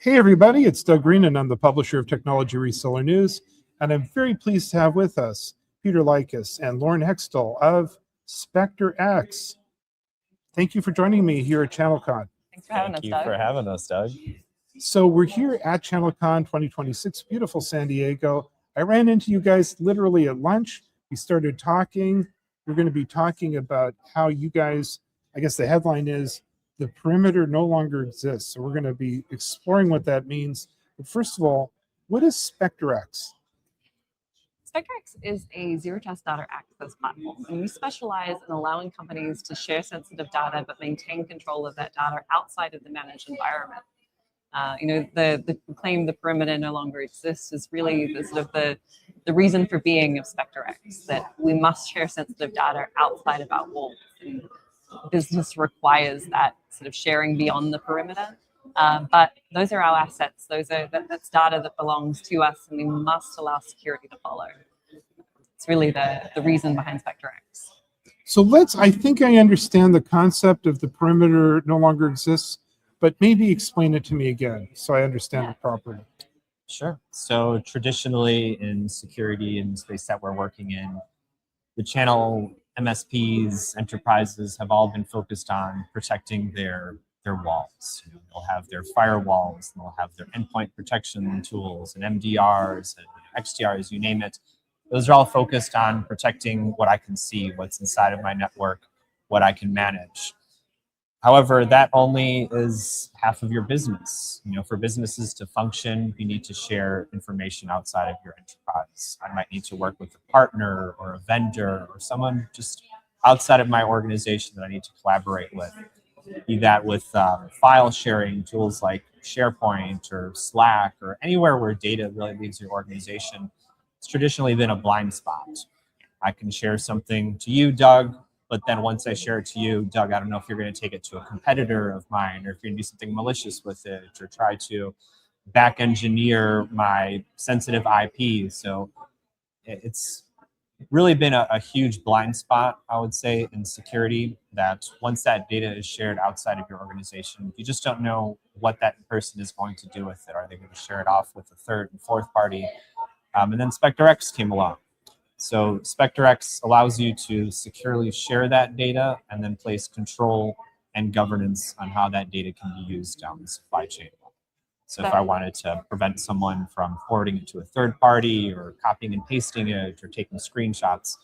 Hey everybody, it's Doug Green and I'm the publisher of Technology Reseller News, and I'm very pleased to have with us Peter Lekas and Lauren Hextall of SpecterX. Thank you for joining me here at ChannelCon. Thanks for having us, Doug. Thank you for having us, Doug. So we're here at ChannelCon 2026, beautiful San Diego. I ran into you guys literally at lunch. We started talking. We're going to be talking about how you guys, I guess the headline is, the perimeter no longer exists. So we're going to be exploring what that means. But first of all, what is SpecterX? SpecterX is a zero-trust data access platform, and we specialize in allowing companies to share sensitive data but maintain control of that data outside of the managed environment. The claim the perimeter no longer exists is really the reason for being of SpecterX, that we must share sensitive data outside of our walls. And business requires that sort of sharing beyond the perimeter. But those are our assets. That's data that belongs to us, and we must allow security to follow. It's really the reason behind SpecterX. So I think I understand the concept of the perimeter no longer exists, but maybe explain it to me again so I understand it properly. Sure. So traditionally in security and the space that we're working in, the channel MSPs, enterprises have all been focused on protecting their walls. They'll have their firewalls, and they'll have their endpoint protection tools and MDRs and XDRs, you name it. Those are all focused on protecting what I can see, what's inside of my network, what I can manage. However, that only is half of your business. For businesses to function, you need to share information outside of your enterprise. I might need to work with a partner or a vendor or someone just outside of my organization that I need to collaborate with. Be that with file sharing tools like SharePoint or Slack or anywhere where data really leaves your organization. It's traditionally been a blind spot. I can share something to you, Doug, but then once I share it to you, Doug, I don't know if you're going to take it to a competitor of mine, or if you're going to do something malicious with it, or try to back engineer my sensitive IP. So it's really been a huge blind spot, I would say, in security, that once that data is shared outside of your organization, you just don't know what that person is going to do with it. Are they going to share it off with a third and fourth party? And then SpecterX came along. So SpecterX allows you to securely share that data and then place control and governance on how that data can be used down the supply chain. So if I wanted to prevent someone from forwarding it to a third party or copying and pasting it or taking screenshots,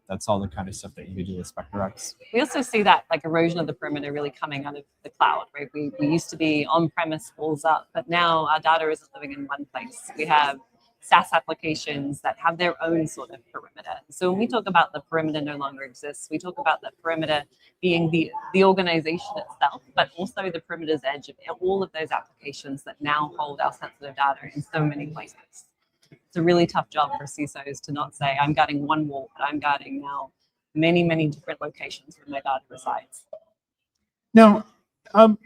that's all the kind of stuff that you can do with SpecterX. We also see that erosion of the perimeter really coming out of the cloud, right? We used to be on-premise, walls up, but now our data isn't living in one place. We have SaaS applications that have their own sort of perimeter. So when we talk about the perimeter no longer exists, we talk about the perimeter being the organization itself, but also the perimeter's edge of all of those applications that now hold our sensitive data in so many places. It's a really tough job for CISOs to not say, I'm guarding one wall, but I'm guarding now many, many different locations where my data resides. Now, I'm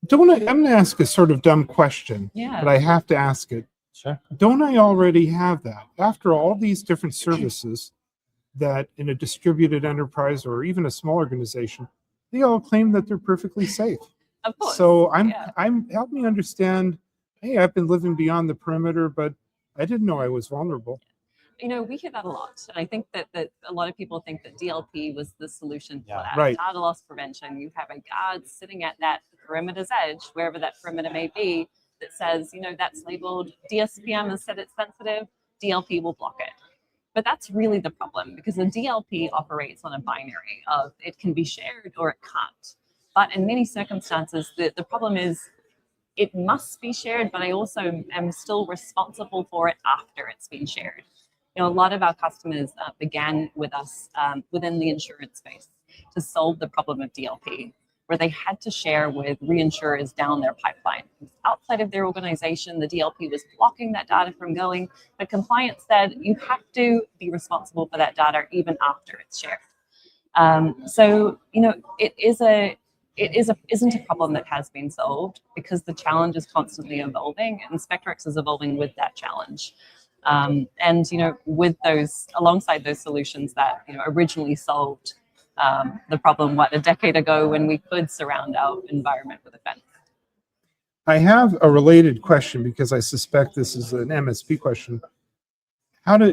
going to ask a sort of dumb question, but I have to ask it. Sure. Don't I already have that? After all these different services that in a distributed enterprise or even a small organization, they all claim that they're perfectly safe. Of course. So help me understand, hey, I've been living beyond the perimeter, but I didn't know I was vulnerable. We hear that a lot. And I think that a lot of people think that DLP was the solution for that. Right. Data loss prevention. You have a guard sitting at that perimeter's edge, wherever that perimeter may be, that says, that's labeled DSPM has said it's sensitive, DLP will block it. But that's really the problem, because the DLP operates on a binary of it can be shared or it can't. But in many circumstances, the problem is it must be shared, but I also am still responsible for it after it's been shared. A lot of our customers began with us within the insurance space to solve the problem of DLP, where they had to share with reinsurers down their pipeline. Outside of their organization, the DLP was blocking that data from going, but compliance said you have to be responsible for that data even after it's shared. It isn't a problem that has been solved, because the challenge is constantly evolving, and SpecterX is evolving with that challenge. With those, alongside those solutions that originally solved the problem, a decade ago, when we could surround our environment with a fence. I have a related question because I suspect this is an MSP question.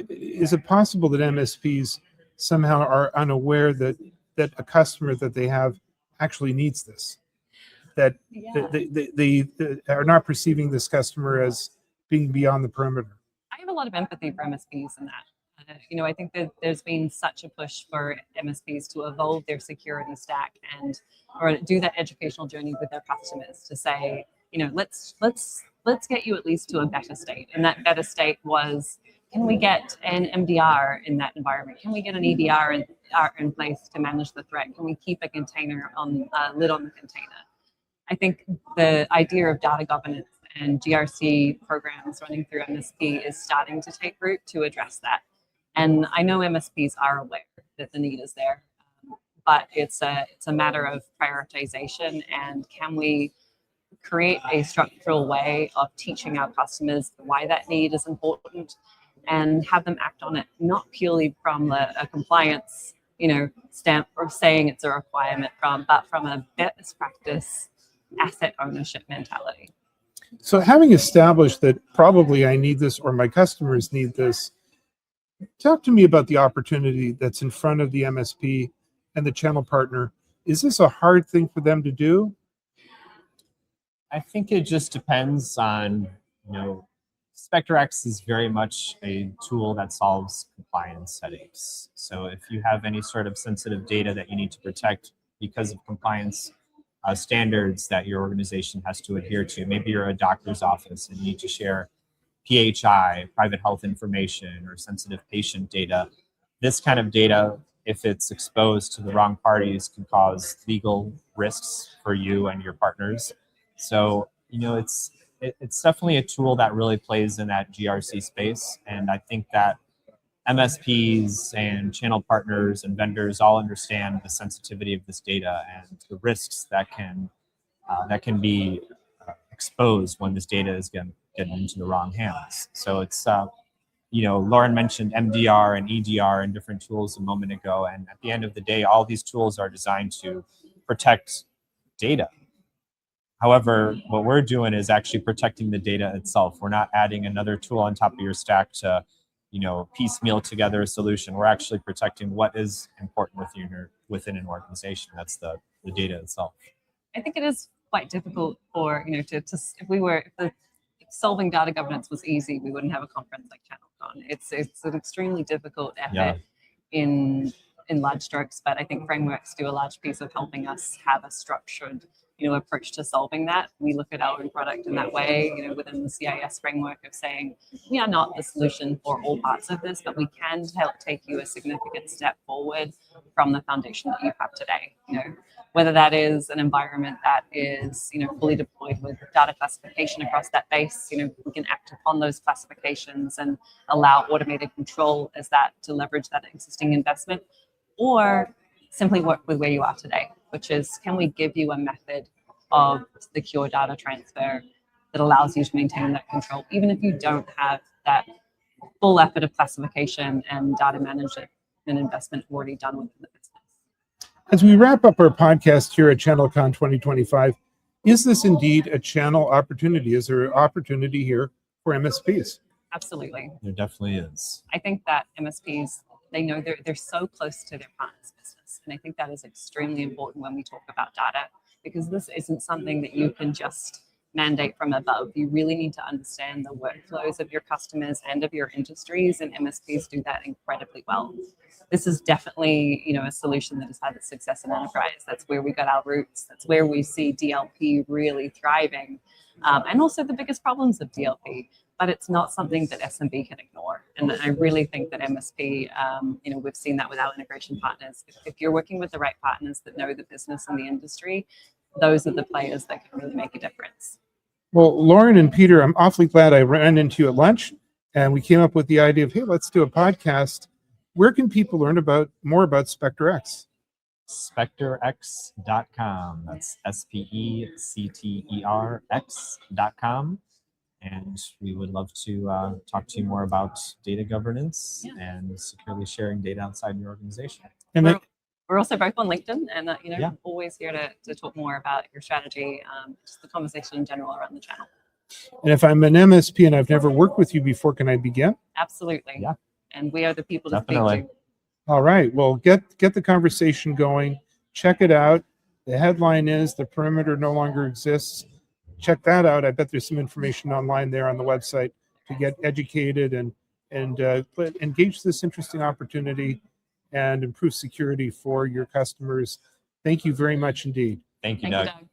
Is it possible that MSPs somehow are unaware that a customer that they have actually needs this? That Yeah. they are not perceiving this customer as being beyond the perimeter. I have a lot of empathy for MSPs in that. I think that there's been such a push for MSPs to evolve their security stack or do that educational journey with their customers to say, let's get you at least to a better state. And that better state was, can we get an MDR in that environment? Can we get an EDR in place to manage the threat? Can we keep a container lid on the container? I think the idea of data governance and GRC programs running through MSP is starting to take root to address that. And I know MSPs are aware that the need is there, but it's a matter of prioritization, and can we create a structural way of teaching our customers why that need is important and have them act on it, not purely from a compliance stamp or saying it's a requirement but from a best practice asset ownership mentality. So having established that probably I need this or my customers need this, talk to me about the opportunity that's in front of the MSP and the channel partner. Is this a hard thing for them to do? I think it just depends on, SpecterX is very much a tool that solves compliance headaches. So if you have any sort of sensitive data that you need to protect because of compliance standards that your organization has to adhere to, maybe you're a doctor's office and you need to share PHI, private health information, or sensitive patient data. This kind of data, if it's exposed to the wrong parties, can cause legal risks for you and your partners. So, it's definitely a tool that really plays in that GRC space. And I think that MSPs and channel partners and vendors all understand the sensitivity of this data and the risks that can be exposed when this data is getting into the wrong hands. So it's Lauren mentioned MDR and EDR and different tools a moment ago, and at the end of the day, all these tools are designed to protect data. However, what we're doing is actually protecting the data itself. We're not adding another tool on top of your stack to piecemeal together a solution. We're actually protecting what is important within an organization. That's the data itself. I think it is quite difficult for, if solving data governance was easy, we wouldn't have a conference like ChannelCon. It's an extremely difficult effort in large strokes, but I think frameworks do a large piece of helping us have a structured approach to solving that. We look at our own product in that way, within the CIS framework of saying we are not the solution for all parts of this, but we can help take you a significant step forward from the foundation that you have today. Whether that is an environment that is fully deployed with data classification across that base, we can act upon those classifications and allow automated control as that to leverage that existing investment, or simply work with where you are today, which is, can we give you a method of secure data transfer that allows you to maintain that control, even if you don't have that full effort of classification and data management and investment already done within the business. As we wrap up our podcast here at ChannelCon 2025, is this indeed a channel opportunity? Is there an opportunity here for MSPs? Absolutely. There definitely is. I think that MSPs, they know they're so close to their partner's business. And I think that is extremely important when we talk about data, because this isn't something that you can just mandate from above. You really need to understand the workflows of your customers and of your industries, and MSPs do that incredibly well. This is definitely, a solution that has had its success in enterprise. That's where we got our roots. That's where we see DLP really thriving, and also the biggest problems of DLP. But it's not something that SMB can ignore. And I really think that MSP, we've seen that with our integration partners. If you're working with the right partners that know the business and the industry, those are the players that can really make a difference. Well, Lauren and Peter, I'm awfully glad I ran into you at lunch and we came up with the idea of, hey, let's do a podcast. Where can people learn more about SpecterX? SpecterX.com. That's SPECTERX.com. And we would love to talk to you more about data governance and securely sharing data outside your organization. And We're we're also both on LinkedIn, and Yeah. always here to talk more about your strategy, just the conversation in general around the channel. And if I'm an MSP and I've never worked with you before, can I begin? Absolutely. Yeah. And we are the people to Definitely. speak to. All right. Well, get the conversation going. Check it out. The headline is "The Perimeter No Longer Exists." Check that out. I bet there's some information online there on the website to get educated and engage this interesting opportunity and improve security for your customers. Thank you very much indeed. Thank you, Thank you, Doug. Doug.